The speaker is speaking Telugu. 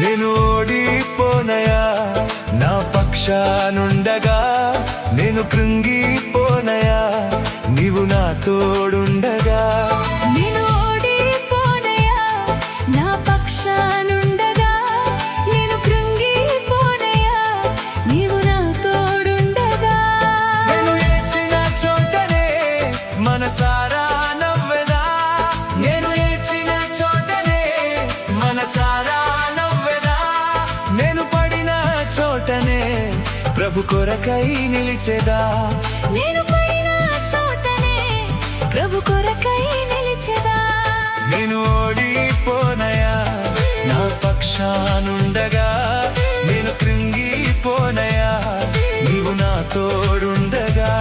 నేను ఓడిపోనయా నా పక్షానుండగా, నేను కృంగిపోనయా నీవు నా తోడుండగా. నేను ఓడిపోనయా నా పక్షానుండగా, నేను కృంగిపోనయా నీవు నా తోడుండగా. నేను ఏడ్చిన చోటనే మనసారా నవ్వెదా, నేను ఏడ్చిన చోటనే మనసారా నవ్వెదా. నేను పడిన చోటనే ప్రభు కొరకై నిలిచెదా, నేను పడిన చోటనే ప్రభు కొరకై నిలిచెదా. నేను ఓడిపోనయా నా పక్షానుండగా, నేను కృంగిపోనయా నీవు నా తోడుండగా.